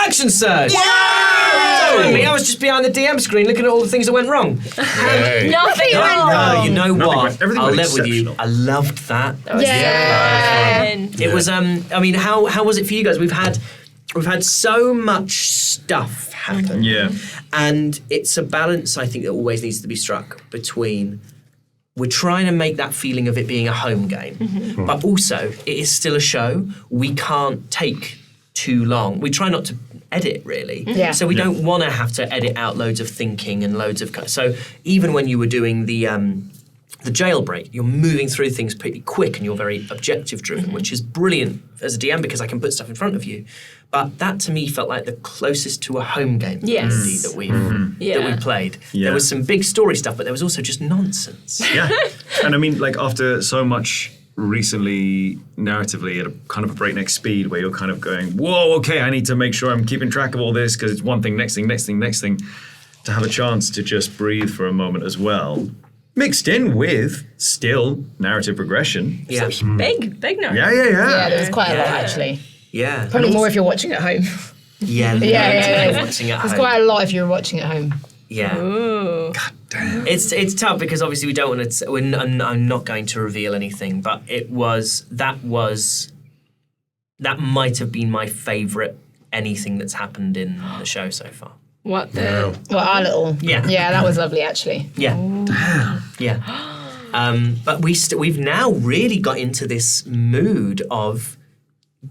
action surge. I was just behind the DM screen looking at all the things that went wrong. Nothing went wrong. You know what? Everything I'll was live with you. exceptional. I loved that. Yeah. It was. I mean, how was it for you guys? We've had so much stuff happen. Yeah. And it's a balance, I think, that always needs to be struck between we're trying to make that feeling of it being a home game, but also it is still a show. We can't take too long. We try not to edit, really. Yeah. So we don't want to have to edit out loads of thinking and loads of... So even when you were doing the jailbreak, you're moving through things pretty quick and you're very objective-driven, which is brilliant as a DM because I can put stuff in front of you. But that to me felt like the closest to a home game that we've played. Yeah. There was some big story stuff, but there was also just nonsense. Yeah. And I mean, like, after so much recently, narratively, at a kind of a breakneck speed where you're kind of going, whoa, okay, I need to make sure I'm keeping track of all this because it's one thing, next thing, to have a chance to just breathe for a moment as well. Mixed in with still narrative progression. Yeah. Big now. Yeah. Yeah, there was quite a lot, actually. Yeah. Probably more if you're watching at home. Yeah. Watching at There's home. quite a lot if you're watching at home. Yeah. Ooh. God damn. It's tough because obviously we don't want to. I'm not going to reveal anything, but that might have been my favourite anything that's happened in the show so far. What the? Well, our little... Yeah. Yeah, that was lovely, actually. Yeah. Damn. Yeah. But we've now really got into this mood of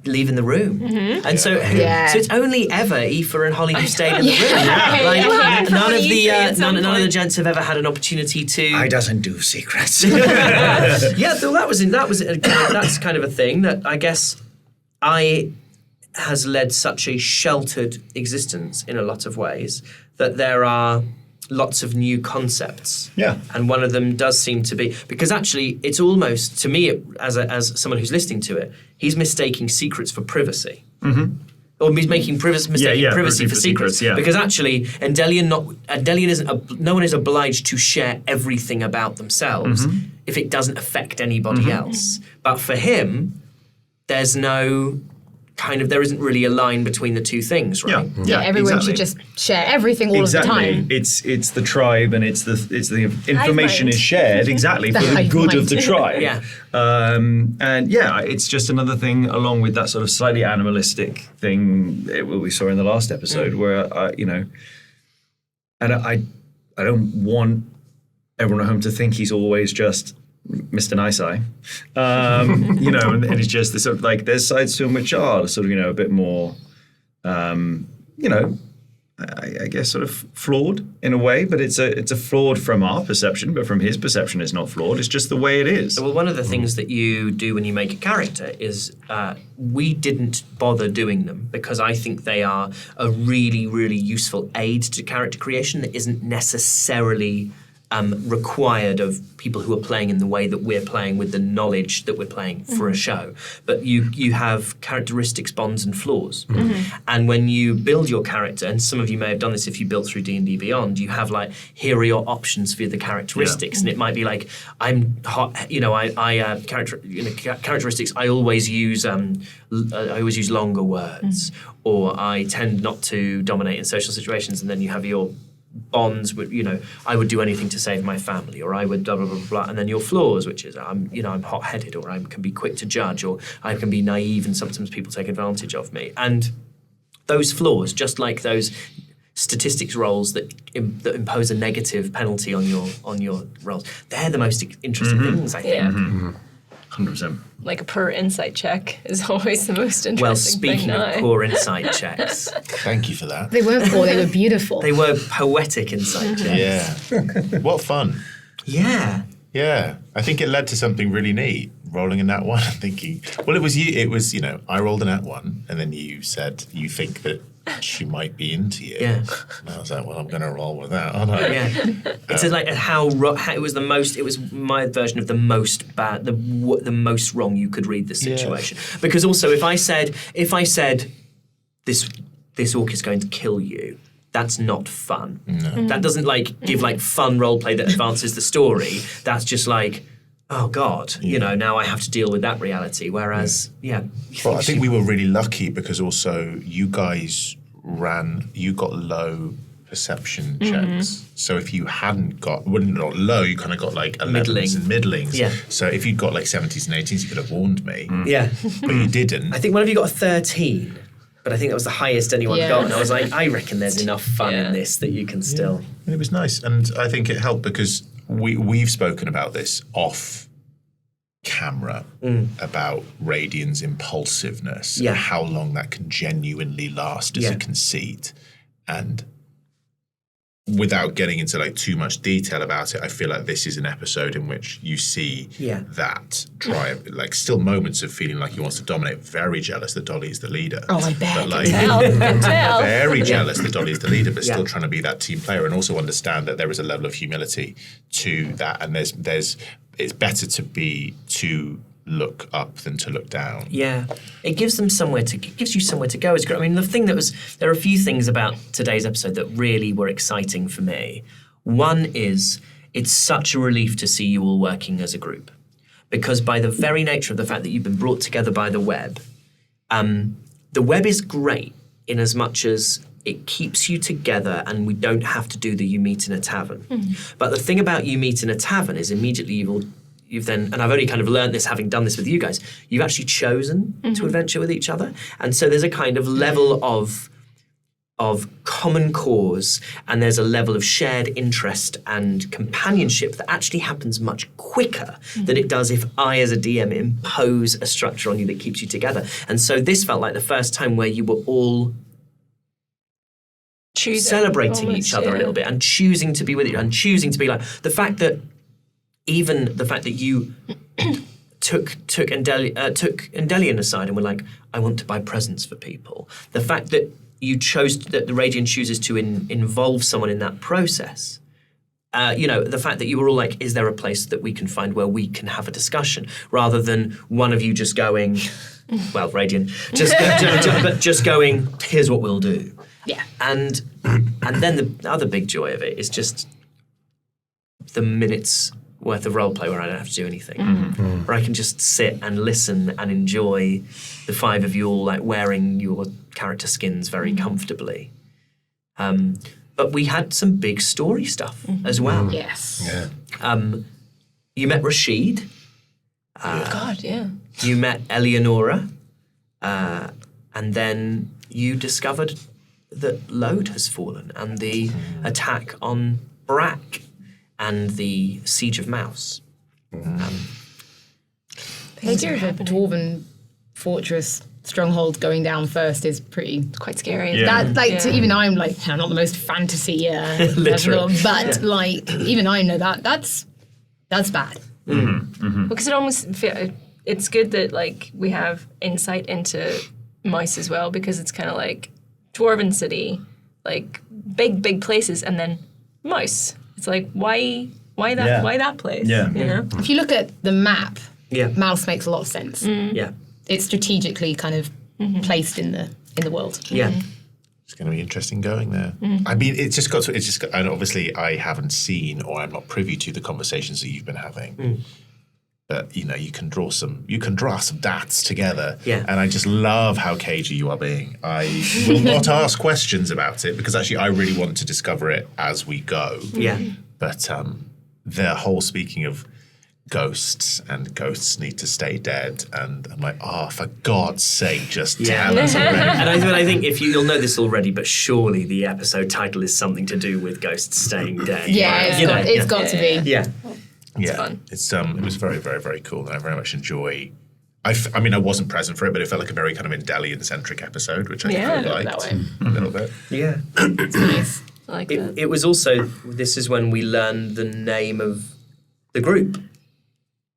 leaving the room. And so it's only ever Aoife and Holly who stayed in the room. Like, none of the gents have ever had an opportunity to. I doesn't do secrets. Yeah, so that's kind of a thing that I guess has led such a sheltered existence in a lot of ways that there are lots of new concepts. Yeah. And one of them does seem to be, because actually it's almost, to me, as someone who's listening to it, he's mistaking secrets for privacy. Or he's making mistaking privacy for secrets. Yeah. Because actually, no one is obliged to share everything about themselves if it doesn't affect anybody else. But for him, there isn't really a line between the two things, right? Yeah, everyone should just share everything all of the time. It's the tribe, and it's the information is shared exactly for the hive good mind. of the tribe. Yeah. And it's just another thing along with that sort of slightly animalistic thing we saw in the last episode, where and I don't want everyone at home to think he's always just Mr. Nice Eye, and it's just the sort of like there's sides to him which are sort of a bit more, I guess sort of flawed in a way, but it's a flawed from our perception, but from his perception it's not flawed. It's just the way it is. Well, one of the things that you do when you make a character is we didn't bother doing them because I think they are a really, really useful aid to character creation that isn't necessarily required of people who are playing in the way that we're playing with the knowledge that we're playing for a show. But you have characteristics, bonds, and flaws. And when you build your character, and some of you may have done this if you built through D&D Beyond, you have like, here are your options for the characteristics. And it might be like, I'm hot, characteristics, I always use longer words, or I tend not to dominate in social situations, and then you have your bonds, I would do anything to save my family, or I would blah, blah, blah, blah. And then your flaws, which is I'm hot-headed, or I can be quick to judge, or I can be naive, and sometimes people take advantage of me. And those flaws, just like those statistics rolls that impose a negative penalty on your rolls, they're the most interesting things, I think. 100%. Like a per insight check is always the most interesting Well, thing. speaking of poor insight checks, Thank you for that. They weren't poor, they were beautiful. they were poetic insight checks. Yeah. What fun. Yeah. Yeah. I think it led to something really neat. Rolling in that one and thinking, well, it was I rolled in that one, and then you said you think that she might be into you. Yeah. And I was like, well, I'm going to roll with that, aren't I? Yeah, it's like how it was the most. It was my version of the most bad, the most wrong you could read the situation. Because also, if I said this orc is going to kill you, that's not fun. No. That doesn't give fun roleplay that advances the story. That's just like, oh God, now I have to deal with that reality. Whereas, Well, I think we were really lucky because also you guys got low perception checks. So if you hadn't got, well, not low, you kind of got like 11s and middlings. Yeah. So if you'd got like 70s and 18s, you could have warned me. Yeah. But you didn't. I think one of you got a 13, but I think that was the highest anyone got. And I was like, I reckon there's enough fun in this that you can still. It was nice. And I think it helped because we've spoken about this off camera about Radian's impulsiveness and how long that can genuinely last as a conceit. And without getting into like too much detail about it, I feel like this is an episode in which you see that drive, like still moments of feeling like he wants to dominate. Very jealous that Dolly is the leader. Oh, I bet. But like, very jealous that Dolly is the leader, but still trying to be that team player and also understand that there is a level of humility to that. And it's better to look up than to look down. Yeah, it gives you somewhere to go. It's great. I mean, there are a few things about today's episode that really were exciting for me. One is it's such a relief to see you all working as a group, because by the very nature of the fact that you've been brought together by the web is great in as much as it keeps you together and we don't have to do the you meet in a tavern. But the thing about you meet in a tavern is immediately you've then, and I've only kind of learned this having done this with you guys, you've actually chosen to adventure with each other. And so there's a kind of level of common cause, and there's a level of shared interest and companionship that actually happens much quicker than it does if I as a DM impose a structure on you that keeps you together. And so this felt like the first time where you were all celebrating each other a little bit and choosing to be with you and choosing to be like the fact that you took Endelian aside and were like, I want to buy presents for people. The fact that you chose, that the Radiant chooses to involve someone in that process. The fact that you were all like, is there a place that we can find where we can have a discussion, rather than one of you just going, well, Radiant, just going, here's what we'll do. Yeah. And then the other big joy of it is just the minutes worth of roleplay where I don't have to do anything, where I can just sit and listen and enjoy the five of you all like wearing your character skins very comfortably. But we had some big story stuff as well. Yes. Yeah. You met Rashid. You met Eleonora. And then you discovered that Load has fallen and the attack on Brack and the Siege of Mouse. The idea of a dwarven fortress stronghold going down first is quite scary. Yeah. Even I'm like, I'm not the most fantasy Literal. but like even I know that's bad. Because it almost it's good that like we have insight into Mouse as well, because it's kind of like dwarven city, like big places, and then Mouse. It's like why that place? Yeah. You know? If you look at the map, Yeah. Mouse makes a lot of sense. Yeah. It's strategically kind of placed in the world. Yeah. It's going to be interesting going there. I mean, and obviously I haven't seen or I'm not privy to the conversations that you've been having. But you can draw some dots together. Yeah. And I just love how cagey you are being. I will not ask questions about it because actually I really want to discover it as we go. Yeah. But the whole speaking of ghosts and ghosts need to stay dead, and I'm like, for God's sake, just tell us already. And I think you'll know this already, but surely the episode title is something to do with ghosts staying dead. Yeah, it's got to be. Yeah. Yeah, fun. It was very, very, very cool, and I very much enjoy. I mean, I wasn't present for it, but it felt like a very kind of Endelian-centric episode, which I really liked that way. a little bit. Yeah. It's nice. I like that. It was also, this is when we learned the name of the group.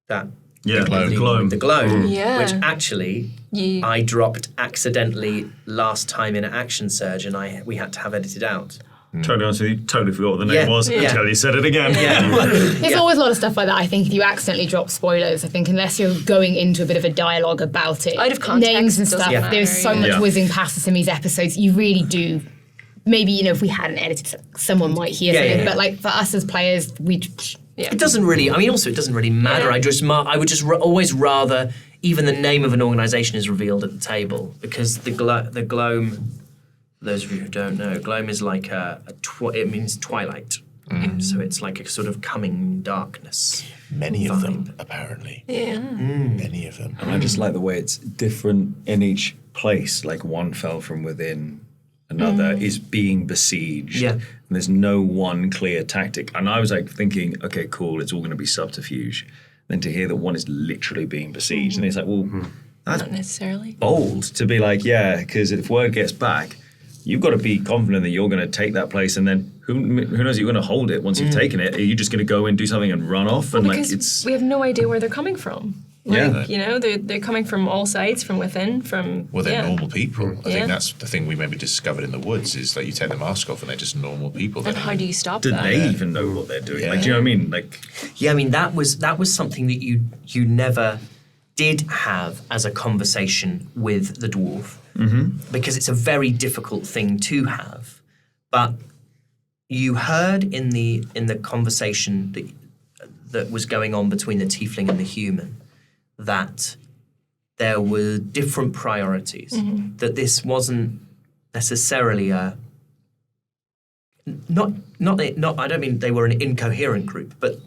That Yeah, Gloam. the Gloam. The Gloam, Yeah. which actually I dropped accidentally last time in Action Surge, and we had to have edited out. Totally honest with you, totally forgot what the name Yeah. was Yeah. until you said it again. There's always a lot of stuff like that. I think if you accidentally drop spoilers, I think unless you're going into a bit of a dialogue about it, Out of context, names and doesn't stuff, matter, there's so much yeah. whizzing past us in these episodes. You really do. Maybe, if we hadn't edited, someone might hear something. yeah. But like for us as players, It doesn't really, also it doesn't really matter. Yeah. I would just always rather, even the name of an organisation is revealed at the table, because the Gloam For those of you who don't know, gloam is like it means twilight. So it's like a sort of coming darkness. Many of them, apparently. Yeah. Many of them. And I just like the way it's different in each place. Like one fell from within, another is being besieged. Yeah. And there's no one clear tactic. And I was like thinking, okay, cool, it's all going to be subterfuge. Then to hear that one is literally being besieged, and it's like, well, that's Not necessarily. bold to be like, yeah, because if word gets back, you've got to be confident that you're going to take that place, and then who knows, you're going to hold it once you've taken it. Are you just going to go in, do something, and run off? And like, Because it's we have no idea where they're coming from. Yeah. Like, you know, they're coming from all sides, from within, from... Well, they're yeah. normal people. I Yeah. think that's the thing we maybe discovered in the woods is that you take the mask off and they're just normal people. And how do you stop do that? they even know what they're doing? Yeah. Like, do you know what I mean? Like, Yeah, I mean that was something that you never did have as a conversation with the dwarf, because it's a very difficult thing to have. But you heard in the conversation that was going on between the tiefling and the human that there were different priorities. That this wasn't necessarily a not. I don't mean they were an incoherent group, but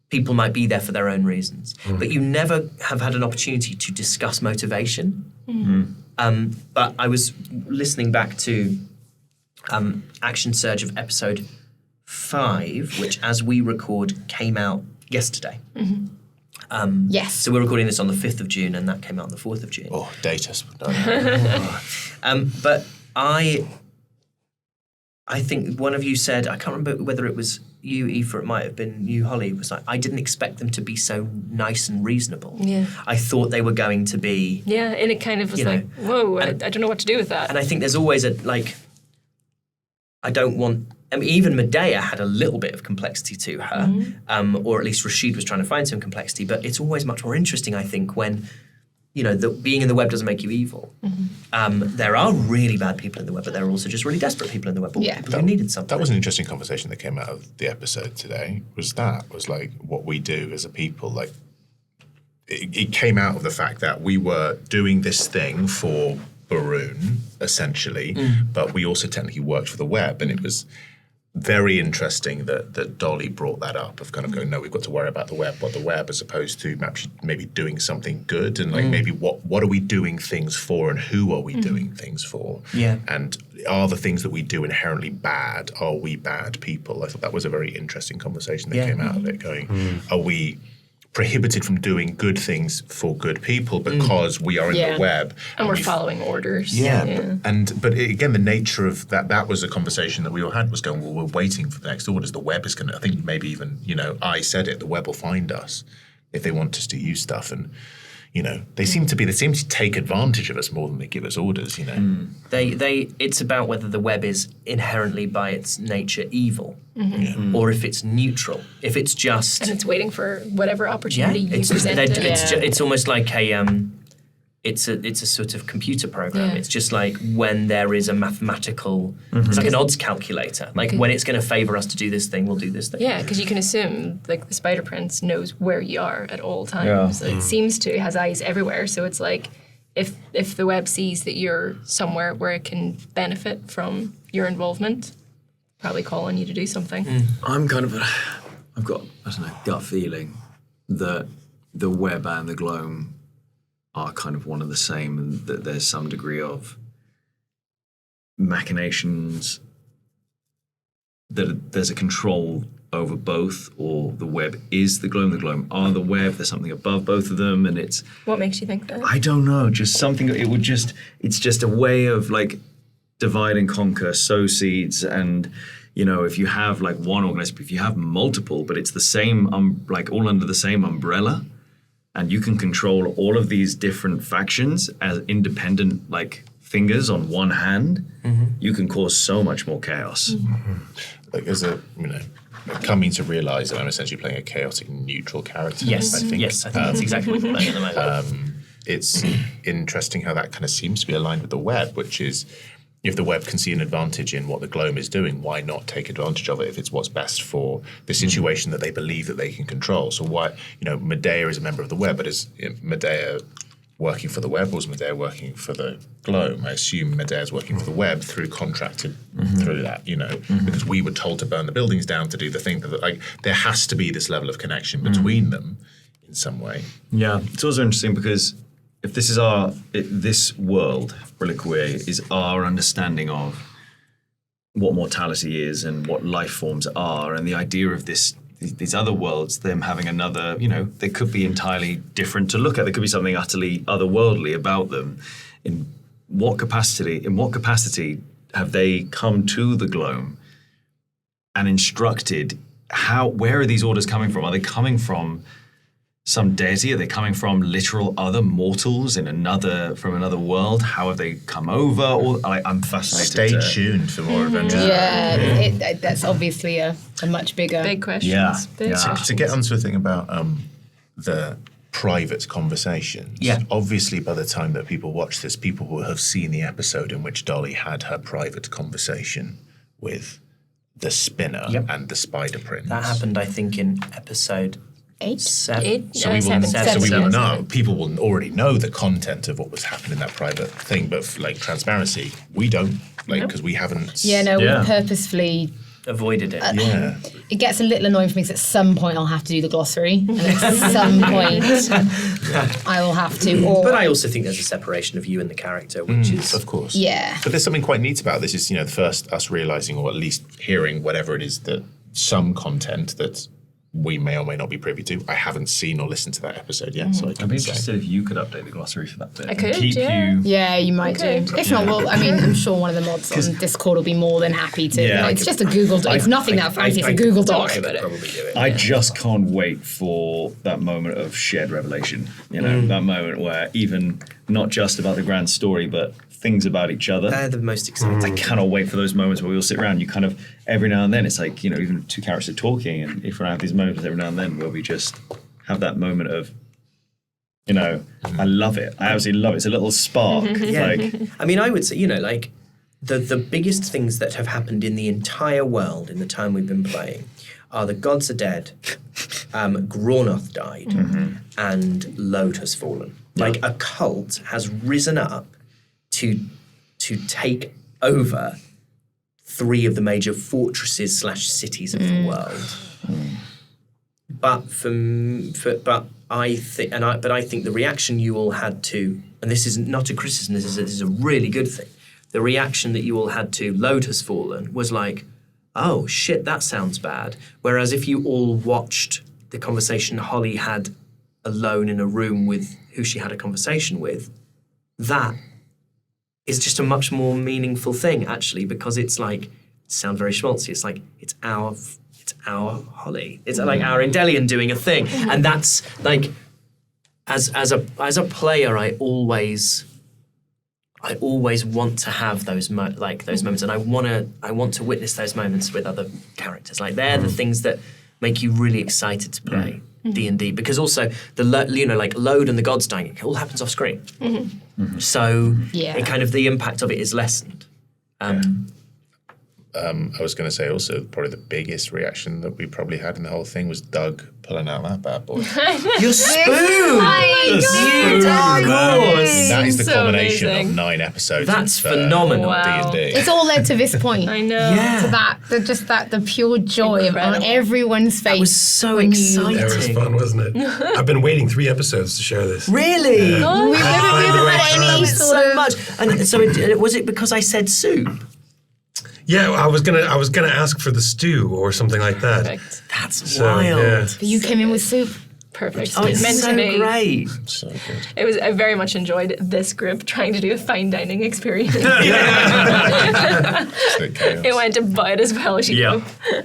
people might be there for their own reasons. But you never have had an opportunity to discuss motivation. But I was listening back to Action Surge of episode 5, which, as we record, came out yesterday. Yes. So we're recording this on the 5th of June, and that came out on the 4th of June. Oh, date us. But I think one of you said, I can't remember whether it was you, Aoife, or it might have been you, Holly, was like, I didn't expect them to be so nice and reasonable. Yeah. I thought they were going to be... Yeah, and it kind of was You know, like, whoa, I don't know what to do with that. And I think there's always I don't want... I mean, even Medea had a little bit of complexity to her, or at least Rashid was trying to find some complexity, but it's always much more interesting, I think, when, being in the web doesn't make you evil. There are really bad people in the web, but there are also just really desperate people in the web, or people who needed something. That was an interesting conversation that came out of the episode today, was like what we do as a people. Like it came out of the fact that we were doing this thing for Baroon, essentially, but we also technically worked for the web, and it was very interesting that Dolly brought that up of kind of going, no, we've got to worry about the web, as opposed to maybe doing something good, and like maybe what are we doing things for, and who are we doing things for? Yeah. And are the things that we do inherently bad? Are we bad people? I thought that was a very interesting conversation that came out of it, going, are we prohibited from doing good things for good people because we are in the web and we're following orders. But again, the nature of that was a conversation that we all had, was going, well, we're waiting for the next orders. The web is going to, I think maybe even, I said it, the web will find us if they want us to use stuff. And, they seem to take advantage of us more than they give us orders, It's about whether the web is inherently by its nature evil, or if it's neutral. If it's just... And it's waiting for whatever opportunity you it's present it. it's almost like it's a sort of computer program. Yeah. It's just like when there is a mathematical... It's like an odds calculator. Like when it's going to favor us to do this thing, we'll do this thing. Yeah, because you can assume like the spider prince knows where you are at all times. Yeah. It seems to, has eyes everywhere. So it's like if the web sees that you're somewhere where it can benefit from your involvement, probably call on you to do something. I've got, I don't know, gut feeling that the web and the gloam are kind of one and the same, and that there's some degree of machinations, that there's a control over both, or the web is the gloam are the web, there's something above both of them, and it's... What makes you think that? I don't know, just something, it's just a way of like divide and conquer, sow seeds, and if you have like one organism, if you have multiple, but it's the same, like all under the same umbrella, and you can control all of these different factions as independent like fingers on one hand, you can cause so much more chaos. Like as coming to realise that I'm essentially playing a chaotic neutral character. Yes, I think. yes, I think that's exactly what you're playing at the moment. It's interesting how that kind of seems to be aligned with the web, which is, if the web can see an advantage in what the gloam is doing, why not take advantage of it if it's what's best for the situation that they believe that they can control? So why, Medea is a member of the web, but is Medea working for the Web, or was Medea working for the Glo? I assume Medea's working for the Web through contracted through that, because we were told to burn the buildings down to do the thing. That, like, there has to be this level of connection between them in some way. Yeah, it's also interesting because if this is this world, Reliquia, is our understanding of what mortality is and what life forms are, and the idea of these other worlds, them having another, they could be entirely different to look at. There could be something utterly otherworldly about them. In what capacity have they come to the Gloam and instructed where are these orders coming from? Are they coming from some deity? Are they coming from literal other mortals from another world? How have they come over? I'm fascinated. Stay tuned for more adventures. Yeah, that's obviously a much bigger... Big questions. Yeah. Big questions. To get onto a thing about the private conversations, obviously by the time that people watch this, people will have seen the episode in which Dolly had her private conversation with the spinner and the spider prince. That happened, I think, in episode 8? 7. So we will know. People will already know the content of what was happening in that private thing, but for, like, transparency, we don't, because we haven't. Yeah, no, we purposefully avoided it. It gets a little annoying for me because at some point I'll have to do the glossary, and at some point I will have to. But I also think there's a separation of you and the character, which is, of course, yeah. But there's something quite neat about this. Is the first us realizing, or at least hearing, whatever it is, that some content that we may or may not be privy to. I haven't seen or listened to that episode yet, so I I'd can be say. interested if you could update the glossary for that bit. I could, keep yeah. you. Yeah, you might do. If not, well, I mean, I'm sure one of the mods on Discord will be more than happy to. Yeah, it's just a Google Doc. It's nothing that fancy. It's a Google Doc. I could probably do it. I just can't wait for that moment of shared revelation. That moment where even not just about the grand story, but things about each other. They're the most exciting. I cannot wait for those moments where we all sit around. You kind of, every now and then, it's like, even two characters are talking, and if we have these moments every now and then where we just have that moment of, I love it. I absolutely love it. It's a little spark. I mean, I would say, the biggest things that have happened in the entire world in the time we've been playing are the gods are dead, Grornoth died, and Lode has fallen. Like, a cult has risen up to take over 3 of the major fortresses / cities of the world. But I think the reaction you all had to, and this is not a criticism, this is a really good thing. The reaction that you all had to Lode has fallen was like, oh shit, that sounds bad. Whereas if you all watched the conversation Holly had alone in a room with who she had a conversation with, that is just a much more meaningful thing, actually, because it's like, it sounds very schmaltzy. It's like, it's our Holly. It's like our Endelian doing a thing. And that's like, as a player, I always want to have those moments, and I want to witness those moments with other characters. Like, they're the things that make you really excited to play D&D, because also like Lode and the gods dying, it all happens off screen. So it kind of, the impact of it is lessened. I was going to say also, probably the biggest reaction that we probably had in the whole thing was Doug pulling out that bad boy. Your spoon! That is the So culmination amazing. of 9 episodes. That's of, phenomenal. Wow. D&D. It's all led to this point. I know. Yeah. To the pure joy on Incredible. everyone's face. That was so when you- exciting. It was fun, wasn't it? I've been waiting 3 episodes to share this. Really? Oh, We've never had any So sort of... much. And so was it because I said soup? Yeah, I was gonna ask for the stew or something like that. Perfect. That's So, wild. yeah. You came in with soup. Perfect. Oh, it's meant so to be. great. So good. I very much enjoyed this group trying to do a fine dining experience. Absolute chaos. It went about as well as you Yeah.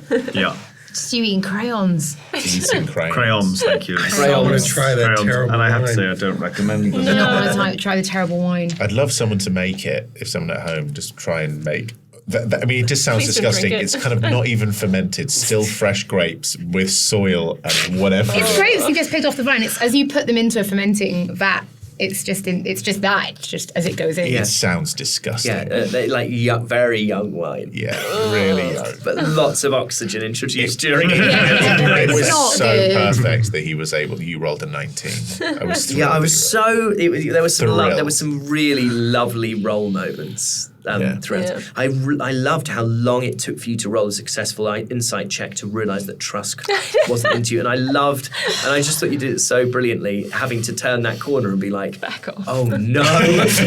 could. Yeah. Stew eating crayons. Eating crayons. Crayons, thank you. I want to try that Crayons. terrible And I have to wine. say, I don't recommend them. You don't want to try the terrible wine. I'd love someone to make it, if someone at home, just try and make... I mean, it just sounds Please don't disgusting. drink it. It's kind of not even fermented, still fresh grapes with soil and whatever. It's grapes you just picked off the vine. It's as you put them into a fermenting vat, it's just as it goes in. It sounds disgusting. Very young wine. Yeah, really young. But lots of oxygen introduced during it. It was not so good. perfect that he was able. You rolled a 19. I was thrilled. Yeah, I was so. There was Thrilled. some really lovely roll moments throughout. Yeah. I loved how long it took for you to roll a successful insight check to realise that Trusk wasn't into you, and I just thought you did it so brilliantly, having to turn that corner and be like, Back off. oh no,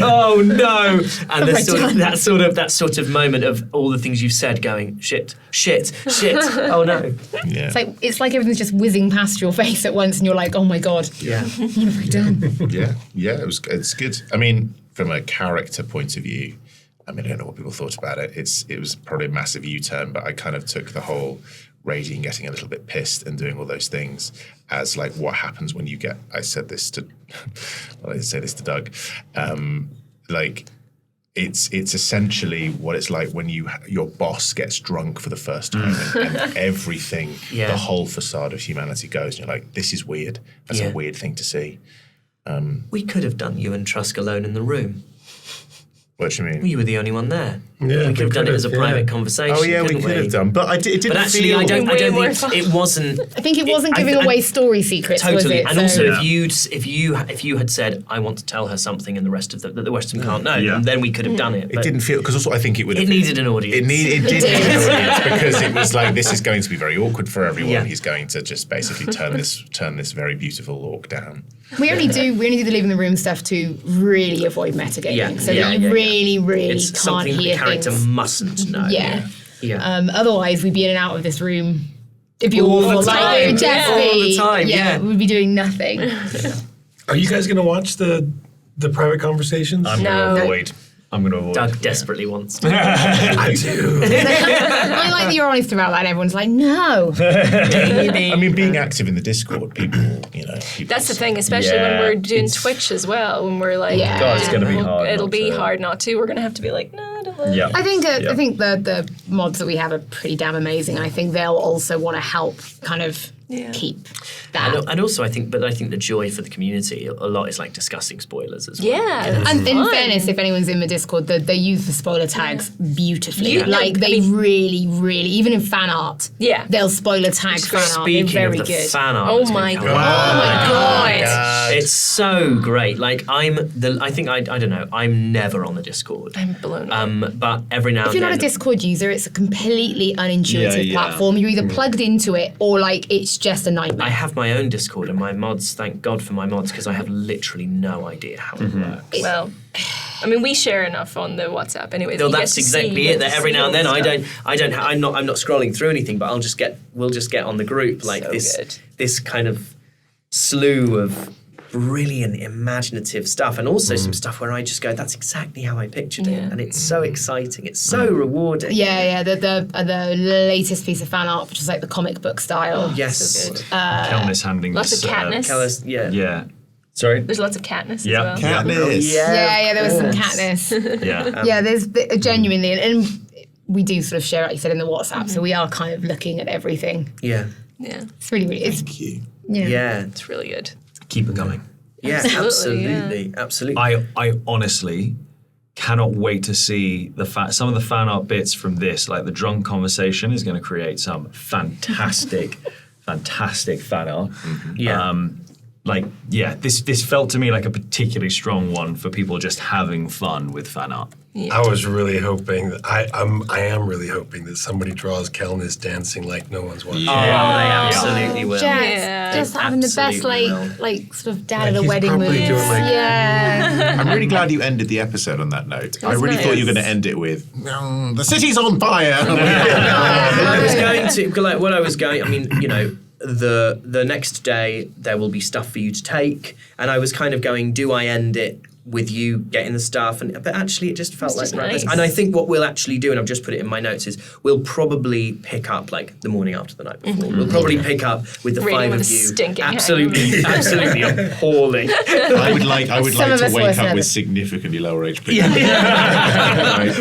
oh no, and that sort of moment of all the things you've said, going shit, oh no. Yeah. It's like everything's just whizzing past your face at once, and you're like, oh my god, Yeah. what have I done? Yeah, it's good. I mean, from a character point of view, I don't know what people thought about it. It was probably a massive U-turn, but I kind of took the whole raging, getting a little bit pissed and doing all those things as like what happens when you get, I said this to Doug, it's essentially what it's like when your boss gets drunk for the first time and everything, the whole facade of humanity goes, and you're like, this is weird. That's a weird thing to see. We could have done you and Trusk alone in the room. What do you mean? You were the only one there. Yeah, we could have done it as a private conversation. Oh yeah, we couldn't could have done, but it didn't But actually, feel. I don't more think it wasn't. I think it wasn't giving away story secrets, was Totally, it? and also if you had said, I want to tell her something, and the rest of the rest of them can't know, then we could have done it. It didn't feel, because also I think it would. It needed an audience. It did need an audience because it was like, this is going to be very awkward for everyone. Yeah. He's going to just basically turn this very beautiful orc down. We only do the leaving the room stuff to really avoid metagaming, so that you really It's can't something hear the character things. mustn't know. Yeah. Yeah. Otherwise, we'd be in and out of this room. If you All were the like time. Jeffy, All the time, yeah. we'd be doing nothing. Are you guys going to watch the private conversations? I'm going to avoid. Doug desperately wants. I do. I like that you're honest about that. And everyone's like, no. I mean, being active in the Discord, people. That's the thing, especially when we're doing Twitch as well. When we're like, Yeah. God, it's gonna be hard It'll not be to. hard not to. We're gonna have to be like, no, don't let. Yeah. I think the mods that we have are pretty damn amazing. I think they'll also want to help kind of keep that. And also, I think the joy for the community a lot is like discussing spoilers as well. Yeah. And in fun. fairness, if anyone's in the Discord, they use the spoiler tags beautifully. Yeah. Like they really, even in fan art, they'll spoiler tag fan art. They're Speaking very of the good. fan art, Oh that's my been God. coming out. Oh my God. It's so great. Like I don't know. I'm never on the Discord. I'm blown away. But every now If and you're then, not a Discord user, it's a completely unintuitive Yeah. platform. You're either plugged into it or like it's just a nightmare. I have my own Discord and my mods. Thank God for my mods because I have literally no idea how it works. Well, I mean, we share enough on the WhatsApp anyway. No, you that's get to see exactly it. That every now and then all the stuff. I'm not scrolling through anything, but we'll just get on the group like So good. this kind of slew of brilliant imaginative stuff, and also some stuff where I just go, that's exactly how I pictured it, and it's so exciting. It's so rewarding. Yeah. The latest piece of fan art, which is like the comic book style. Yes. So good. Kelnis handing Lots this. of Katniss. Yeah. Sorry? There's lots of Katniss Yeah. as well. Katniss. Yeah, there was some Katniss. Yeah. Yeah, there's genuinely, and we do sort of share, like you said, in the WhatsApp, so we are kind of looking at everything. Yeah. Yeah, It's really, it's, Thank you. Yeah. it's really good. Keep it going. Yeah. Absolutely, Absolutely. I honestly cannot wait to see some of the fan art bits from this. Like the drunk conversation is going to create some fantastic fan art. Yeah. This felt to me like a particularly strong one for people just having fun with fan art. I was really hoping that I am really hoping that somebody draws Kelnis dancing like no one's watching. Oh, they absolutely will. just having the best, Absolutely like sort of dad Like, at a he's wedding probably moves. doing, like- Yeah. I'm really glad you ended the episode on that note. I really nice. thought you were going to end it with, the city's on fire. I was going to, like, what I was going, I mean, the next day there will be stuff for you to take, and I was kind of going, do I end it with you getting the stuff? But actually it just felt like just right. nice. And I think what we'll actually do, and I've just put it in my notes, is we'll probably pick up like the morning after the night before. We'll probably pick up with the Reading five with of a you. stinking Absolutely appalling. I would like Some to of us wake were up seven. with significantly lower HP.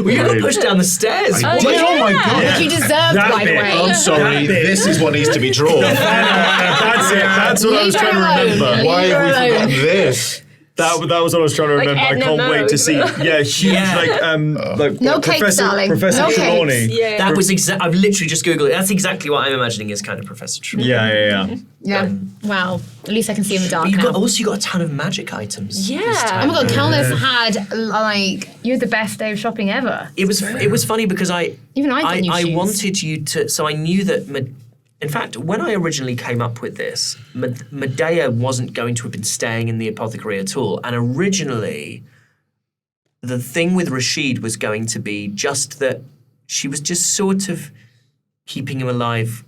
Well, you got pushed down the stairs. I did. Oh my god. Which you deserved, by the way. I'm sorry. This is what needs to be drawn. That's it. That's what I was Leave trying to her alone. remember. Why Leave have we her alone. forgotten this? That was what I was trying to Like remember. I Edna can't wait to Mode. see. Yeah, huge like No cakes, darling. Professor No Trelawney. cakes. Yeah. That was I've literally just googled it. That's exactly what I'm imagining is kind of Professor Trelawney. Yeah. Yeah. Well, at least I can see in the dark But now. you got a ton of magic items. Yeah. this time. Oh my god, Calnis had like you had the best day of shopping ever. It was funny because Even I got new I shoes. wanted you to. So I knew that. In fact, when I originally came up with this, Medea wasn't going to have been staying in the apothecary at all. And originally, the thing with Rashid was going to be just that she was just sort of keeping him alive,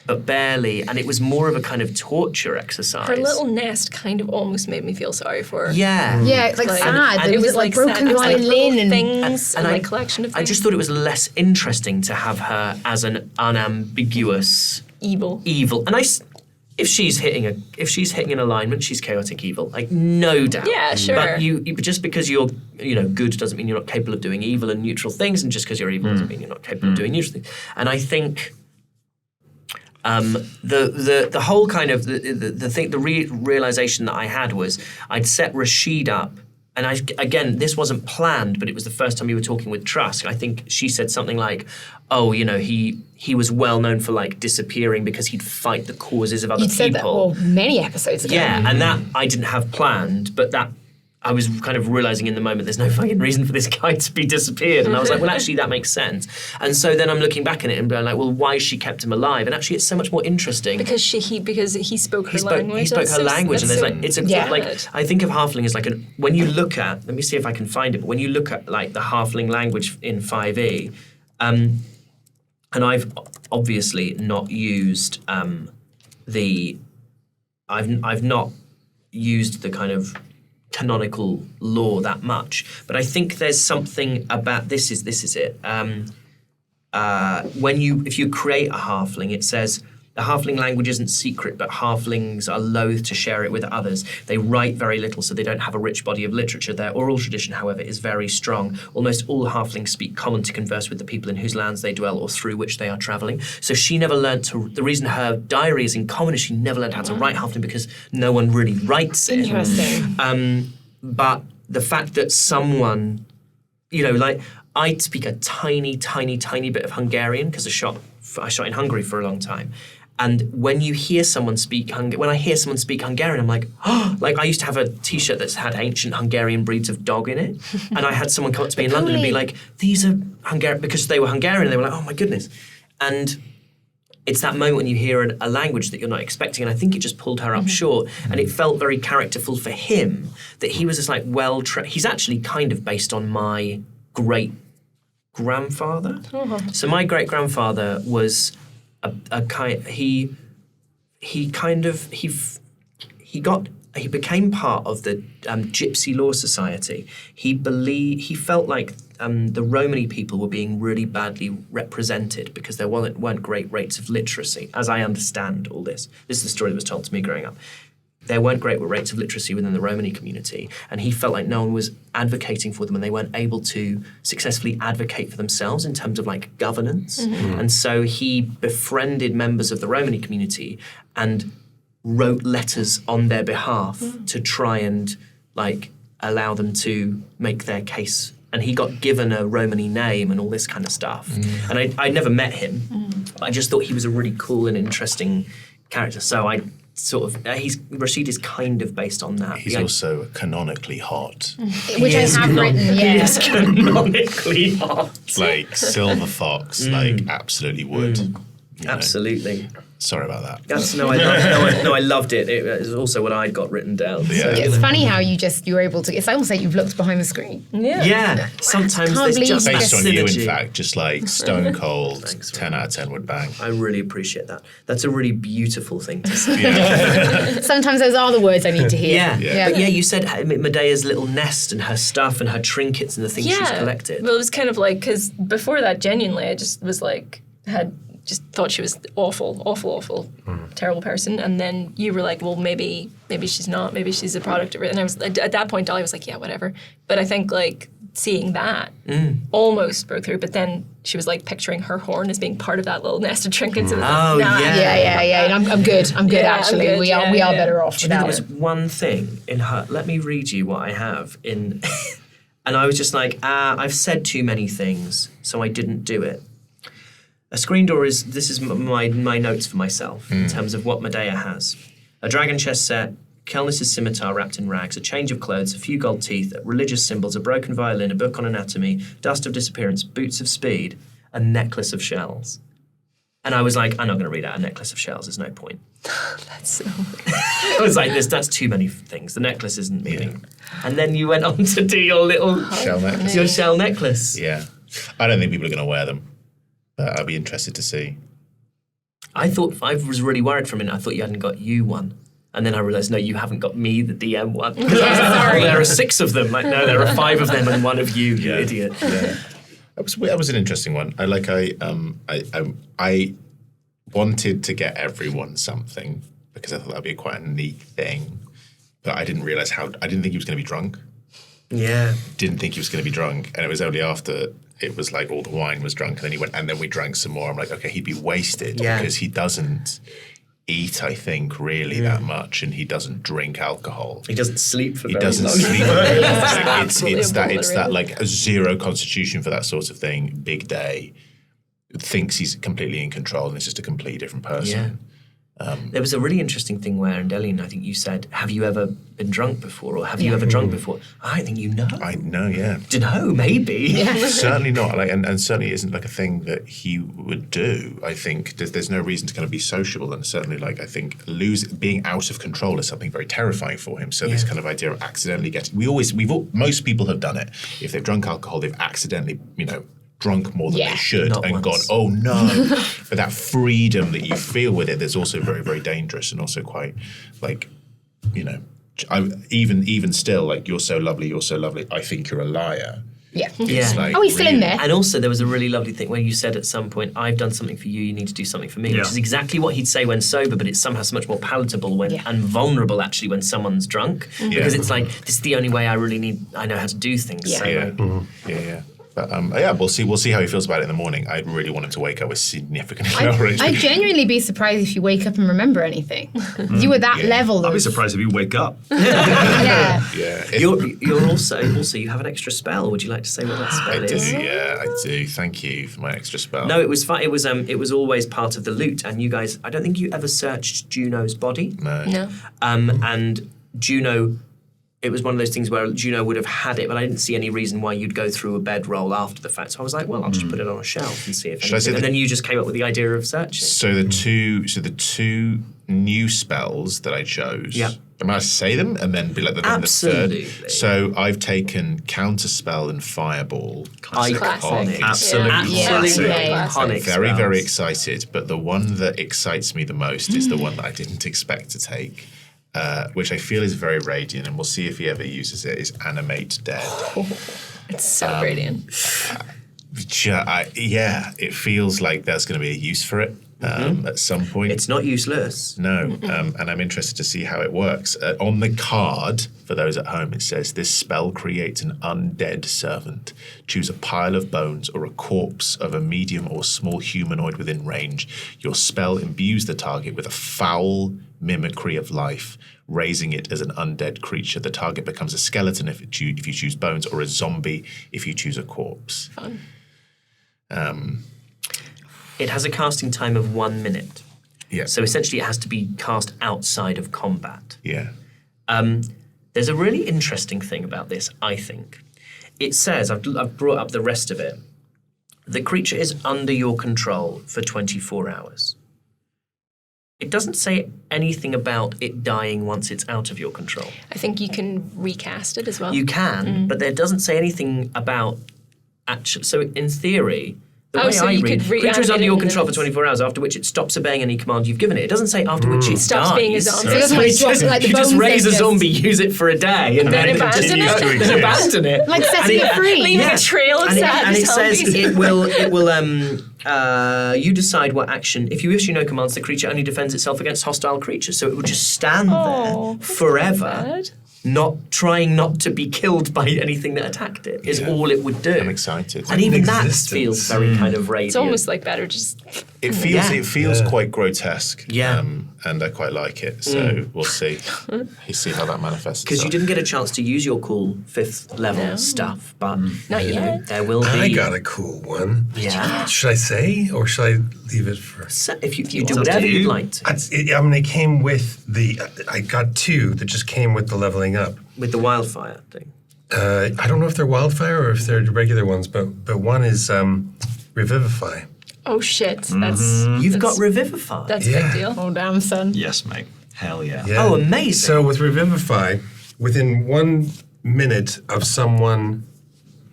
but barely. And it was more of a kind of torture exercise. Her little nest kind of almost made me feel sorry for her. Yeah. Yeah, it's like sad. and There it was like broken sad. It was like violin little and things and I- like collection of things. I just thought it was less interesting to have her as an unambiguous evil. And if she's hitting an alignment, she's chaotic evil, like no doubt. Yeah, sure. But you just because you're good doesn't mean you're not capable of doing evil and neutral things, and just because you're evil doesn't mean you're not capable of doing neutral things. And I think the whole kind of the realization that I had was I'd set Rashid up. And again, this wasn't planned, but it was the first time we were talking with Trusk. I think she said something like, "Oh, he was well known for like disappearing because he'd fight the causes of other you'd people." said that many episodes ago. Yeah, and that I didn't have planned, but that I was kind of realizing in the moment there's no fucking reason for this guy to be disappeared. And I was like, well, actually, that makes sense. And so then I'm looking back at it and being like, well, why she kept him alive? And actually, it's so much more interesting. Because he spoke her language. He spoke her language, and there's like it's a Yeah. like I think of Halfling as like when you look at, let me see if I can find it. But when you look at like the Halfling language in 5e, and I've obviously not used I've not used the kind of canonical law that much, but I think there's something about this is it. If you create a halfling, it says the halfling language isn't secret, but halflings are loath to share it with others. They write very little, so they don't have a rich body of literature. Their oral tradition, however, is very strong. Almost all halflings speak common to converse with the people in whose lands they dwell or through which they are travelling. So she never learnt to. The reason her diary is in common is she never learned how to write halfling because no one really writes it. Interesting. But the fact that someone, like I speak a tiny, tiny, tiny bit of Hungarian because I shot in Hungary for a long time. And when you hear someone speak when I hear someone speak Hungarian, I'm like, oh, like I used to have a T-shirt that's had ancient Hungarian breeds of dog in it, and I had someone come up to me in London and be like, these are Hungarian, because they were Hungarian, and they were like, oh my goodness, and it's that moment when you hear a language that you're not expecting, and I think it just pulled her up short, and it felt very characterful for him that he was just like he's actually kind of based on my great grandfather. So my great grandfather was a kind. He became part of the Gypsy Law Society. He felt like the Romany people were being really badly represented because there weren't great rates of literacy. As I understand all this is the story that was told to me growing up. There weren't great rates of literacy within the Romany community, and he felt like no one was advocating for them, and they weren't able to successfully advocate for themselves in terms of like governance. And so he befriended members of the Romany community and wrote letters on their behalf to try and like allow them to make their case. And he got given a Romany name and all this kind of stuff. And I never met him, but I just thought he was a really cool and interesting character. So I sort of Rashid is kind of based on that. He's also canonically hot. Which I have written, He yeah. is canonically hot. Like silver fox, like absolutely would. you know. Absolutely. Sorry about that. I loved it. It was also what I'd got written down. Yeah. It's funny how you're able to. It's almost like you've looked behind the screen. Yeah, sometimes Can't there's believe just that Based on you, in synergy. fact, just like stone cold, Thanks, 10 out of 10 would bang. I really appreciate that. That's a really beautiful thing to say. Sometimes those are the words I need to hear. Yeah. But you said Medea's little nest and her stuff and her trinkets and the things she's collected. Well, it was kind of like, because before that, genuinely, I just was like, just thought she was awful, terrible person. And then you were like, well, maybe she's not. Maybe she's a product of it. And I was, at that point, Dolly was like, yeah, whatever. But I think like seeing that almost broke through, but then she was like picturing her horn as being part of that little nest of trinkets. And Yeah. I'm good. I'm good, Yeah, actually. I'm good, we are better off Do you know without there was it. one thing in her? Let me read you what I have in. And I was just like, I've said too many things, so I didn't do it. A screen door this is my notes for myself in terms of what Medea has. A dragon chest set, Kelnis's scimitar wrapped in rags, a change of clothes, a few gold teeth, religious symbols, a broken violin, a book on anatomy, dust of disappearance, boots of speed, a necklace of shells. And I was like, I'm not going to read out a necklace of shells, there's no point. that's so I was like, that's too many things. The necklace isn't meaning. And then you went on to do your little Shell necklace. your shell necklace. Yeah. I don't think people are going to wear them, but I'd be interested to see. I was really worried for a minute. I thought you hadn't got you one. And then I realised, no, you haven't got me, the DM one. Sorry. There are 6 of them. Like, no, there are 5 of them and 1 of you, you idiot. Yeah. That was an interesting one. I wanted to get everyone something because I thought that'd be quite a neat thing, but I didn't realize I didn't think he was going to be drunk. Yeah. Didn't think he was going to be drunk, and it was only after it was like all the wine was drunk, and then he went, and then we drank some more. I'm like, okay, he'd be wasted because he doesn't eat, I think, really that much, and he doesn't drink alcohol. He doesn't sleep for He very doesn't long. sleep. Absolutely it's that obliterated. like a 0 constitution for that sort of thing. Big day, thinks he's completely in control, and is just a completely different person. There was a really interesting thing where, and Delian, I think you said, have you ever been drunk before, or have you ever drunk before? I think you know. I know, yeah. Dunno, maybe. Certainly not, like, and certainly isn't like a thing that he would do. I think there's no reason to kind of be sociable, and certainly, like, I think being out of control is something very terrifying for him. So this kind of idea of accidentally getting, most people have done it. If they've drunk alcohol, they've accidentally, drunk more than they should Not and once. gone, oh no. But that freedom that you feel with it, that's also very, very dangerous, and also quite, like, even still, like, you're so lovely, I think you're a liar. Yeah. It's like, Oh, he's still in there. And also, there was a really lovely thing where you said at some point, I've done something for you, you need to do something for me, which is exactly what he'd say when sober, but it's somehow so much more palatable and vulnerable, actually, when someone's drunk. Because it's like, this is the only way I know how to do things. Yeah. So, Yeah. But we'll see how he feels about it in the morning. I really want him to wake up with significant knowledge. I'd genuinely be surprised if you wake up and remember anything. You were that level. I'd be of- surprised if you wake up. Yeah. Yeah. You're also you have an extra spell. Would you like to say what that spell I do, is? yeah, I do. Thank you for my extra spell. No, it was fun. It was always part of the loot, and you guys. I don't think you ever searched Juno's body. No. And Juno, it was one of those things where Juno would have had it, but I didn't see any reason why you'd go through a bedroll after the fact. So I was like, well, I'll just put it on a shelf and see if Should I say anything. And then you just came up with the idea of searching. So the two new spells that I chose. Yeah. Am I to say them and then be like the Absolutely. third? So I've taken Counterspell and Fireball. Classic. Iconic. Absolutely. Absolutely Yeah. iconic. Very, spells. very excited. But the one that excites me the most is the one that I didn't expect to take. Which I feel is very radiant, and we'll see if he ever uses it, is Animate Dead. It's so radiant. It feels like there's going to be a use for it at some point. It's not useless. No, and I'm interested to see how it works. On the card, for those at home, it says, this spell creates an undead servant. Choose a pile of bones or a corpse of a medium or small humanoid within range. Your spell imbues the target with a foul mimicry of life, raising it as an undead creature. The target becomes a skeleton if you choose bones, or a zombie if you choose a corpse. Fun. It has a casting time of 1 minute. Yeah. So essentially it has to be cast outside of combat. Yeah. There's a really interesting thing about this, I think. It says, I've brought up the rest of it, the creature is under your control for 24 hours. It doesn't say anything about it dying once it's out of your control. I think you can recast it as well. You can, but there doesn't say anything about actual. So in theory, the way so I you read, could creature is reanimate under it your and control then for 24 hours, after which it stops obeying any command you've given it. It doesn't say after which it Stops dies. being a zombie. So it doesn't like drop like the you just bones raise a then zombie, use it for a day, and Then then abandon it? then abandon it. Like setting it free. Leaving a trail of and sad it says zombies. it will you decide what action. If you issue no commands, the creature only defends itself against hostile creatures, so it will just stand there Oh, that's forever. bad. not trying not to be killed by anything that attacked it is all it would do. I'm excited. And even that Existence. feels very kind of radiant. It's almost like better just. It feels Yeah. quite grotesque. Yeah. And I quite like it. So we'll see. You see how that manifests. because you itself. didn't get a chance to use your cool 5th level No. stuff, but Not you know, yet. there will be. I got a cool one. Yeah. Should I say or should I leave it for? So if you do It's up to whatever you. you'd like to It came with the. I got 2 that just came with the leveling up. with the wildfire thing. I don't know if they're wildfire or if they're regular ones, but one is Revivify. Oh shit! That's You've got that's- Revivify. That's a Yeah. big deal. Oh, damn, son. Yes, mate. Hell yeah. Yeah. Oh, amazing. So with Revivify, within 1 minute of someone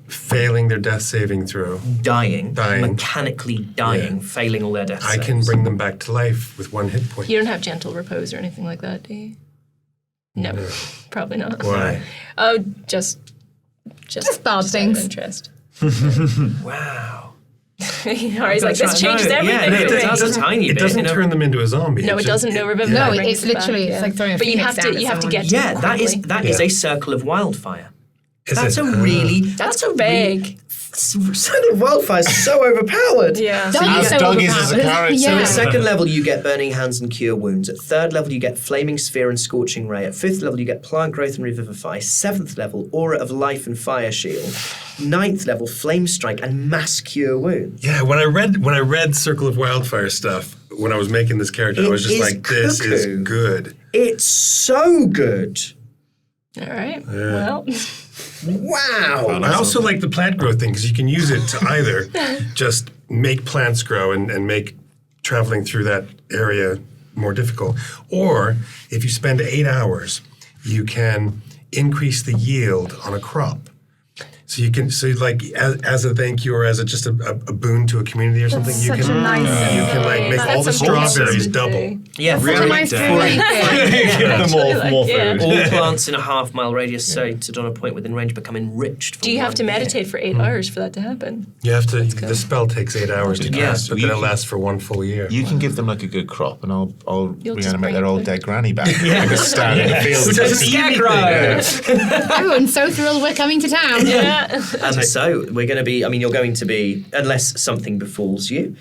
failing their death saving throw, dying, Dying. mechanically dying, Yeah. failing all their death I saves. can bring them back to life with 1 hit point. You don't have gentle repose or anything like that, do you? No, probably not. Why? Oh, just bad out of things. interest. Wow. Harry's like, this changes No, everything yeah, for it me. does a tiny It bit. doesn't you know. turn them into a zombie. No, it doesn't. No, Revivify No, brings it's it back, literally- it's yeah. like throwing a But you phoenix have down to at you have to someone. get to Yeah, it that is quickly. a circle of wildfire. Is That's it? a really That's a big. circle of wildfire is so overpowered. Yeah. Doug is so Doug is as a overpowered. character. So Yeah. at 2nd level, you get Burning Hands and Cure Wounds. At 3rd level, you get Flaming Sphere and Scorching Ray. At 5th level, you get Plant Growth and Revivify. 7th level, Aura of Life and Fire Shield. 9th level, Flame Strike and Mass Cure Wounds. Yeah, when I read Circle of Wildfire stuff, when I was making this character, I It was just is like, this is cuckoo. good. It's so good. All right. Well, Wow. I also like the plant growth thing because you can use it to either just make plants grow and make traveling through that area more difficult, or if you spend 8 hours, you can increase the yield on a crop. So you can, like as a thank you or as just a boon to a community or something, you such can a nice make That's all the something strawberries to double. do. Yeah, Such a nice community thing. Give them Actually, like, more yeah. food. all plants in a half-mile radius set on a point within range become enriched. For do you have to 1 year. meditate for 8 hours for that to happen? You have to. The spell takes 8 hours to Yeah, cast, so but you then it can- lasts for 1 full year. You can give them like a good crop, and I'll You'll just reanimate bring their old food. dead granny back. Yeah. Like a stand in the field. Who does a scarecrow? Everyone's so thrilled we're coming to town. Yeah. So we're going to be, you're going to be, unless something befalls you,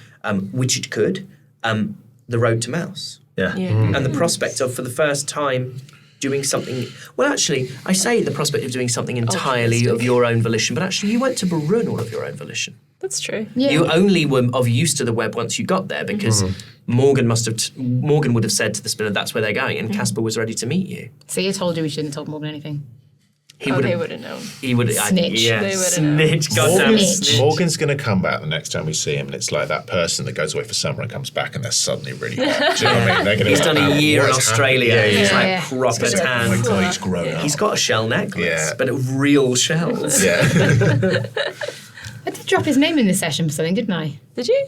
which it could, the road to Mouse. Yeah. And the prospect of, for the first time, doing something. Well, actually, I say the prospect of doing something entirely of your own volition, but actually, you went to Barun of your own volition. That's true. Yeah. You only were of use to the web once you got there, because Morgan Morgan would have said to the spinner, "That's where they're going," and Casper was ready to meet you. See, I told you we shouldn't have told Morgan anything. He Oh, would they have. would have known. He would. Snitch. Yeah, They would've known. snitch. Goddamn Snitch. snitch. Morgan's going to come back the next time we see him, and it's like that person that goes away for summer and comes back, and they're suddenly really hot. Do you know what I mean? They're gonna He's be done like, a year in "What's Australia. happening?" He's Yeah. like proper Oh my tan. God, he's grown up. He's got a shell necklace, Yeah. but real shells. Yeah. I did drop his name in this session for something, didn't I? Did you?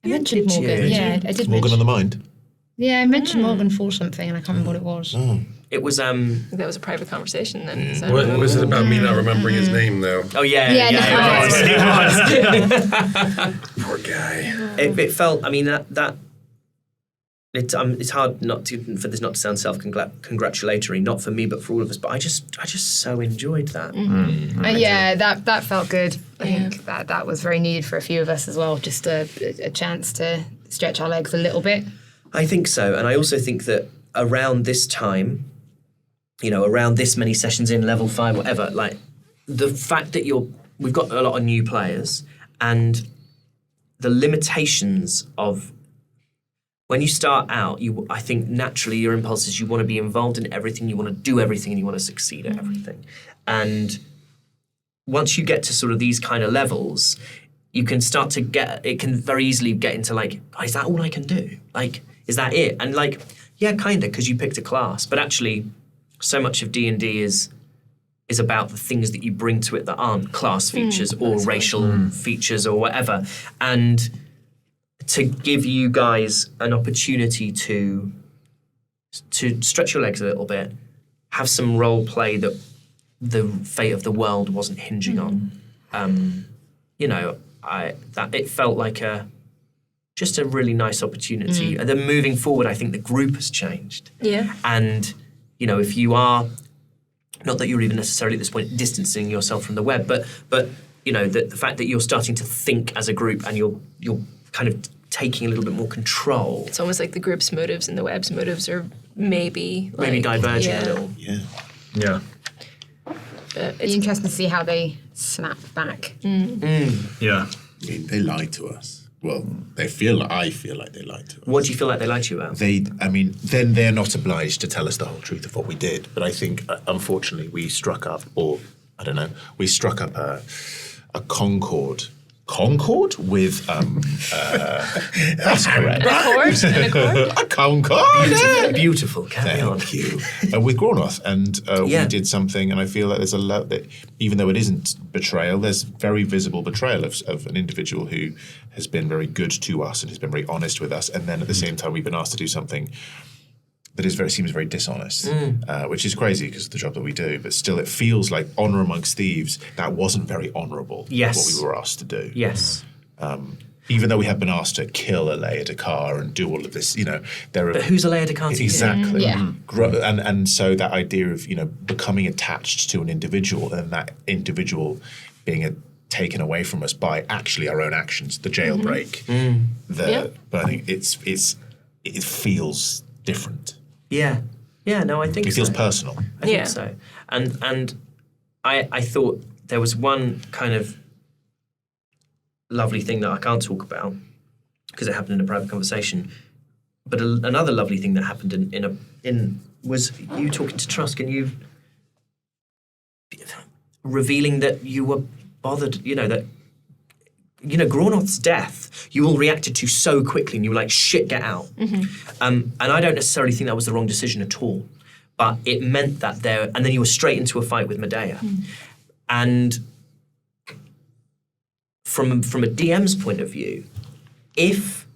I mentioned did you? Morgan. Did Yeah, I did Morgan on mention. the mind. Yeah, I mentioned Morgan for something, and I can't remember what it was. It was I think that was a private conversation then. Is that What was it about me not remembering his name though? Oh yeah, Yeah, it was. Poor guy. It felt. It's hard not to for this not to sound self-congratulatory, not for me but for all of us. But I just so enjoyed that. Yeah, that felt good. I think that was very needed for a few of us as well. Just a chance to stretch our legs a little bit. I think so, and I also think that around this time, around this many sessions in level 5, whatever, like the fact that we've got a lot of new players, and the limitations of when you start out, I think naturally your impulse is you want to be involved in everything, you want to do everything, and you want to succeed at everything. And once you get to sort of these kind of levels, you can start to it can very easily get into like, is that all I can do? Like, is that it? And like, yeah, kind of, because you picked a class. But actually, so much of D&D is about the things that you bring to it that aren't class features or racial features or whatever. And to give you guys an opportunity to stretch your legs a little bit, have some role play that the fate of the world wasn't hinging on. It felt like just a really nice opportunity. And then moving forward, I think the group has changed. Yeah. And, if you are not that you're even necessarily at this point distancing yourself from the web, but you know, the fact that you're starting to think as a group and you're kind of taking a little bit more control. It's almost like the group's motives and the web's motives are maybe diverging a little. Yeah. Yeah. It's interesting to see how they snap back. Yeah. I mean, they lie to us. Well, I feel like they lied to us. What do you feel like they lied to you about? Then they're not obliged to tell us the whole truth of what we did. But I think, unfortunately, we struck up a concord with that's correct. A concord. Beautiful. Carry on. Thank you. With Gronoth, and we did something, and I feel like there's a lot that, even though it isn't betrayal, there's very visible betrayal of an individual who has been very good to us and has been very honest with us, and then at the same time we've been asked to do something that seems very dishonest, which is crazy because of the job that we do. But still, it feels like honor amongst thieves. That wasn't very honourable. Yes. What we were asked to do. Yes. Even though we have been asked to kill a Leia Dakar and do all of this, you know, But who's a Leia Dakar to you? exactly. Yeah. And so that idea of, you know, becoming attached to an individual and that individual being taken away from us by actually our own actions, the jailbreak, the burning, it feels different. Yeah. Yeah, no, I think It feels so. personal. I think so. And I thought there was one kind of lovely thing that I can't talk about because it happened in a private conversation. But another lovely thing that happened in was you talking to Trusk and you revealing that you were bothered, you know, that Gronoth's death, you all reacted to so quickly and you were like, shit, get out. And I don't necessarily think that was the wrong decision at all. But it meant that and then you were straight into a fight with Medea. And from a DM's point of view, if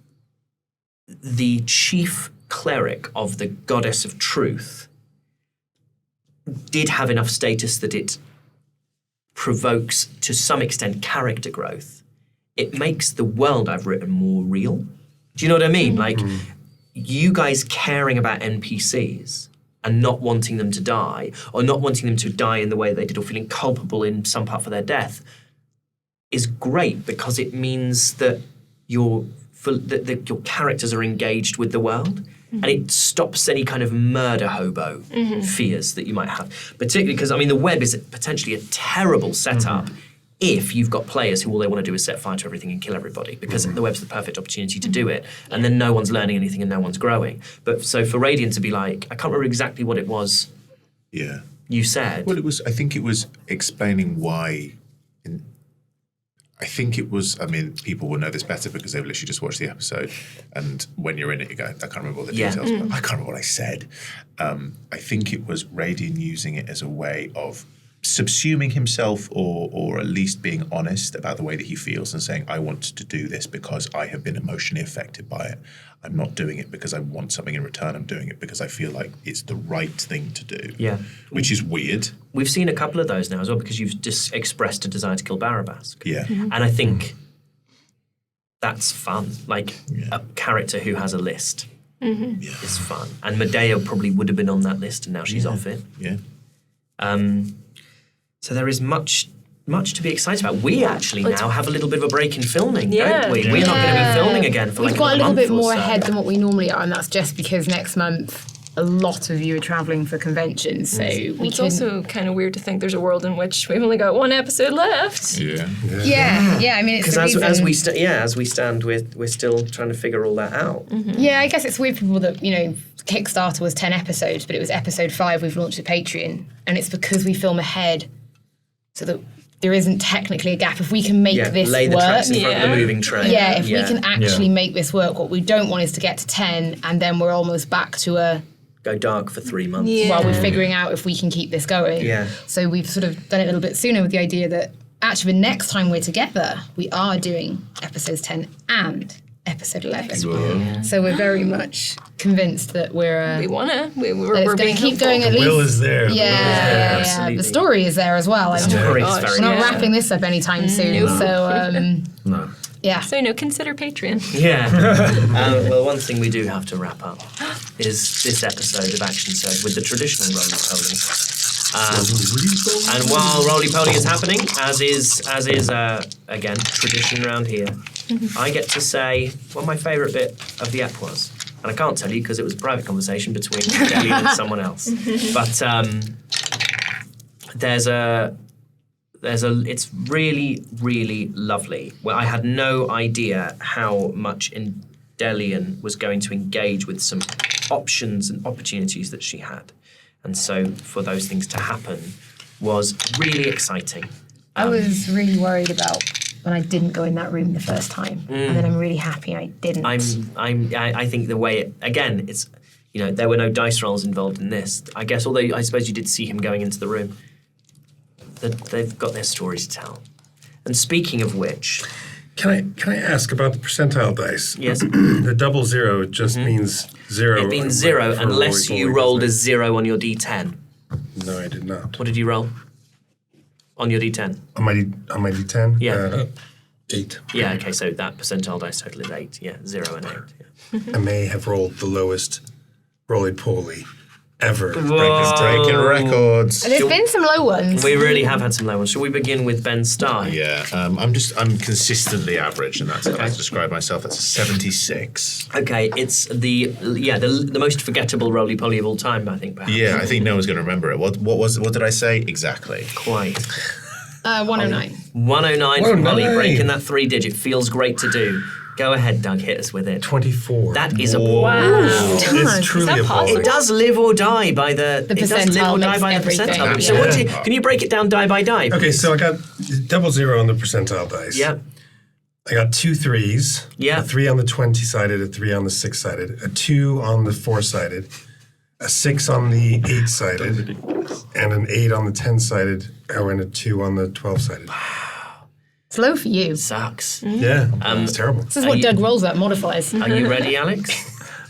the chief cleric of the goddess of truth did have enough status that it provokes, to some extent, character growth, it makes the world I've written more real. Do you know what I mean? Like, you guys caring about NPCs and not wanting them to die, or not wanting them to die in the way they did, or feeling culpable in some part for their death, is great because it means that your characters are engaged with the world. And it stops any kind of murder hobo fears that you might have. Particularly because, I mean, the web is potentially a terrible setup if you've got players who all they want to do is set fire to everything and kill everybody, because the web's the perfect opportunity to do it. And then no one's learning anything and no one's growing. But so for Radiant to be like, I can't remember exactly what it was you said. Well, I think it was explaining why. I mean, people will know this better because they've literally just watched the episode. And when you're in it, you go, I can't remember all the details, but I can't remember what I said. I think it was Radiant using it as a way of subsuming himself or at least being honest about the way that he feels and saying, I want to do this because I have been emotionally affected by it. I'm not doing it because I want something in return. I'm doing it because I feel like it's the right thing to do. Yeah. Which is weird. We've seen a couple of those now as well because you've just expressed a desire to kill Barabask. Yeah. And I think that's fun. Like a character who has a list is fun. And Medea probably would have been on that list and now she's off it. Yeah. So there is much to be excited about. We actually now have a little bit of a break in filming, don't we? We're not going to be filming again for We've like got a little month bit or more so. ahead than what we normally are, and that's just because next month a lot of you are travelling for conventions, so It's also kind of weird to think there's a world in which we've only got one episode left. Yeah. I mean, it's Because the reason. as we stand, we're still trying to figure all that out. Yeah, I guess it's weird for people that, you know, Kickstarter was 10 episodes, but it was episode 5 we've launched a Patreon, and it's because we film ahead so that there isn't technically a gap. If we can make this lay the work, tracks in front of the moving train. if we can actually make this work, what we don't want is to get to 10 and then we're almost back to go dark for 3 months. while we're figuring out if we can keep this going. Yeah. So we've sort of done it a little bit sooner with the idea that actually the next time we're together, we are doing episodes 10 and episode 11. So we're very much convinced that we're... We want to. We're going being to keep hopeful. going at least. The will is there. Yeah. Absolutely. The story is there as well. The story is very We're not good. wrapping this up anytime soon. So, No. yeah. So consider Patreon. Yeah. Well, one thing we do have to wrap up is this episode of Action Surge with the traditional Roly Poly. And while roly-poly is happening, as is again tradition around here, I get to say what my favourite bit of the app was. And I can't tell you because it was a private conversation between Ellie and someone else. But it's really, really lovely. Well, I had no idea how much Delian was going to engage with some options and opportunities that she had. And so for those things to happen was really exciting. I was really worried about when I didn't go in that room the first time. And then I'm really happy I didn't. I think the way, it's, there were no dice rolls involved in this. I guess, although I suppose you did see him going into the room, they've got their story to tell. And speaking of which... Can I ask about the percentile dice? Yes. The 00 just means 0. It means 0 unless you rolled a 0 on your D10. No, I did not. What did you roll on your D10? On my D10? Yeah. 8. Yeah, okay, so that percentile dice total is 8. Yeah, 0 and 8. Yeah. I may have rolled the lowest roly-poly ever. Breaking records. And there's been some low ones. We really have had some low ones. Shall we begin with Ben Stein? Yeah, I'm consistently average, and that's how I describe myself. That's a 76. Okay, it's the most forgettable roly-poly of all time, I think, perhaps. Yeah, I think no one's going to remember it. What did I say exactly? Quite. 109. 109 from Roly, breaking that 3-digit. Feels great to do. Go ahead, Doug, hit us with it. 24. That is a Wow. It's truly appalling. It does live or die by the percentile makes everything. percentile. So can you break it down die by die? Okay, so I got 00 on the percentile dice. Yeah. I got 2 3s. Yeah. A 3 on the 20-sided, a 3 on the 6-sided, a 2 on the 4-sided, a 6 on the 8-sided, and an 8 on the 10-sided, and a 2 on the 12-sided. It's low for you. Sucks. Yeah, it's terrible. This is what Doug rolls at, modifiers. Are you ready, Alex?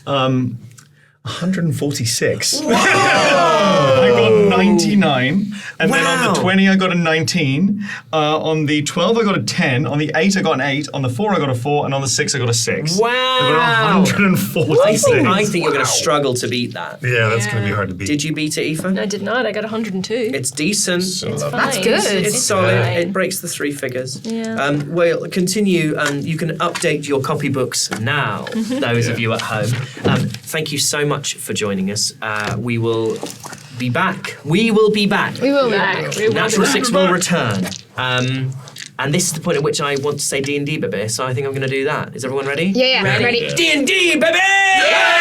146. I got 99. And then on the 20, I got a 19. On the 12, I got a 10. On the 8, I got an 8. On the 4, I got a 4. And on the 6, I got a 6. Wow. I got 146. I think you're going to struggle to beat that. Yeah, that's going to be hard to beat. Did you beat it, Aoife? I did not. I got 102. It's decent. It's fine. That's good. It's solid. fine. It breaks the 3 figures. Yeah. We'll continue. You can update your copybooks now, those of you at home. Thank you so much for joining us. We will be back. We will be back. We will be back. Natural 6 will return. And this is the point at which I want to say D&D, baby, so I think I'm going to do that. Is everyone ready? Yeah, ready. D&D, baby! Yeah!